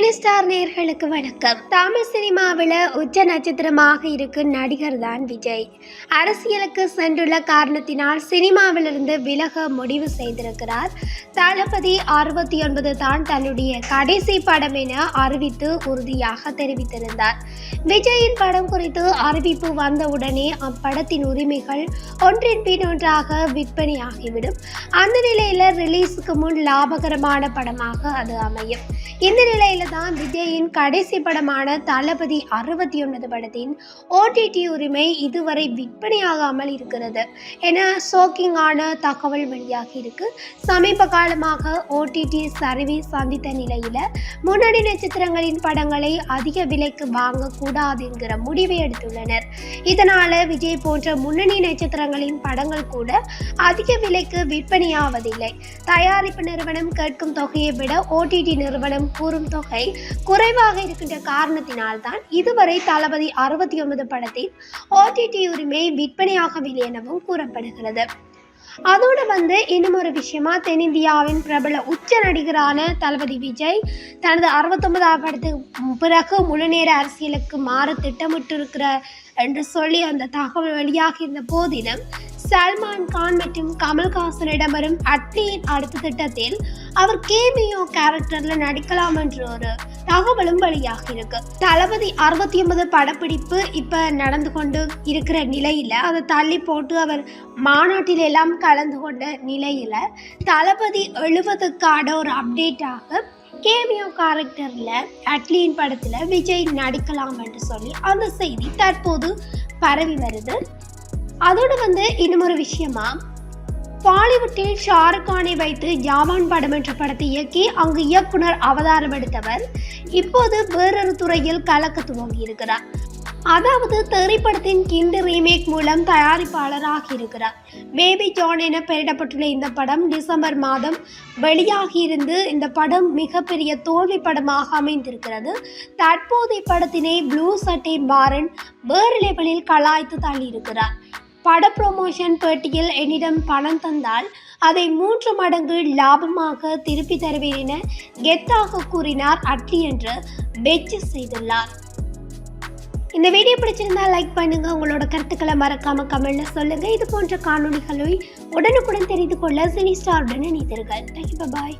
Cine star நேயர்களுக்கு வணக்கம். தமிழ் சினிமாவில் உச்ச நட்சத்திரமாக இருக்கும் நடிகர் தான் விஜய். அரசியலுக்கு சென்றுள்ள காரணத்தினால் சினிமாவிலிருந்து விலக முடிவு செய்திருக்கிறார். தளபதி 69 தான் தன்னுடைய கடைசி படம் என அறிவித்து உறுதியாக தெரிவித்திருந்தார். விஜயின் படம் குறித்து அறிவிப்பு வந்தவுடனே அப்படத்தின் உரிமைகள் ஒன்றின் பின் ஒன்றாக விற்பனையாகிவிடும். அந்த நிலையில ரிலீஸுக்கு முன் லாபகரமான படமாக அது அமையும். இந்த நிலையில தான் விஜயின் கடைசி படமான தளபதி 69 படத்தின் OTT உரிமை இதுவரை விற்பனையாகாமல் இருக்கிறது என ஷாக்கிங்கான தகவல் வெளியாகி இருக்கு. சமீப காலமாக OTT சரிவை சந்தித்த நிலையில முன்னணி நட்சத்திரங்களின் படங்களை அதிக விலைக்கு வாங்கக்கூடாது என்கிற முடிவை எடுத்துள்ளனர். இதனால விஜய் போன்ற முன்னணி நட்சத்திரங்களின் படங்கள் கூட அதிக விலைக்கு விற்பனையாவதில்லை. தயாரிப்பு நிறுவனம் கேட்கும் தொகையை விட OTT நிறுவனம் கூறும் தொகை குறைவாக இருக்கின்ற காரணத்தினால்தான் இதுவரை தளபதி 69 படத்தின் OTT உரிமை விற்பனையாகவில்லை எனவும் கூறப்படுகிறது. அதோடு இன்னும் ஒரு விஷயமா, தென்னிந்தியாவின் பிரபல உச்ச நடிகரான தளபதி விஜய் தனது 69ஆம் படத்துக்கு பிறகு முழுநேர அரசியலுக்கு மாற திட்டமிட்டிருக்கிற என்று சொல்லி அந்த தகவல் வெளியாகி இருந்த போதிலும் சல்மான் கான் மற்றும் கமல்ஹாசனிடம் வரும் அட்லியின் அடுத்த திட்டத்தில் அவர் கேமியோ கேரக்டர்ல நடிக்கலாம் என்ற ஒரு தகவலும் வெளியாகி இருக்கு. தளபதி 69 படப்பிடிப்பு இப்ப நடந்து கொண்டு இருக்கிற நிலையில அதை தள்ளி போட்டு அவர் மாநாட்டில் எல்லாம் கலந்து கொண்ட நிலையில தளபதி 70க்கான ஒரு அப்டேட்டாக கேமியோ கேரக்டர்ல அட்லியின் படத்துல விஜய் நடிக்கலாம் என்று சொல்லி அந்த செய்தி தற்போது பரவி வருது. அதோடு இன்னும் ஒரு விஷயமா, பாலிவுட்டில் ஷாருக் கானை வைத்து ஜவான் படம் என்ற படத்தை இயக்கி அங்கு இயக்குனர் அவதாரம் எடுத்தவர் இப்போது வேறொரு துறையில் கலக்க துவங்கி இருக்கிறார். அதாவது திரைப்படத்தின் கிண்டு ரீமேக் மூலம் தயாரிப்பாளராக இருக்கிறார். பேபி ஜான் என பெயரிடப்பட்டுள்ள இந்த படம் டிசம்பர் மாதம் வெளியாகியிருந்து இந்த படம் மிகப்பெரிய தோல்வி படமாக அமைந்திருக்கிறது. தற்போது இப்படத்தினை ப்ளூ சட்டை மாறன் வேறு லெவலில் கலாய்த்து தள்ளியிருக்கிறார். பட ப்ரொமோஷன் பேட்டியில் என்னிடம் பணம் தந்தால் அதை 3 மடங்கு லாபமாக திருப்பி தருவேன் என கெத்தாக கூறினார் அட்லி என்று வெச்சு செய்துள்ளார். இந்த வீடியோ பிடிச்சிருந்தா லைக் பண்ணுங்க, உங்களோட கருத்துக்களை மறக்காம கமெண்ட்ல சொல்லுங்க. இது போன்ற காணொளிகளை உடனுக்குடன் தெரிந்து கொள்ள சினி ஸ்டாருடன் இணைந்தீர்கள். தேங்க்யூ, பாய்.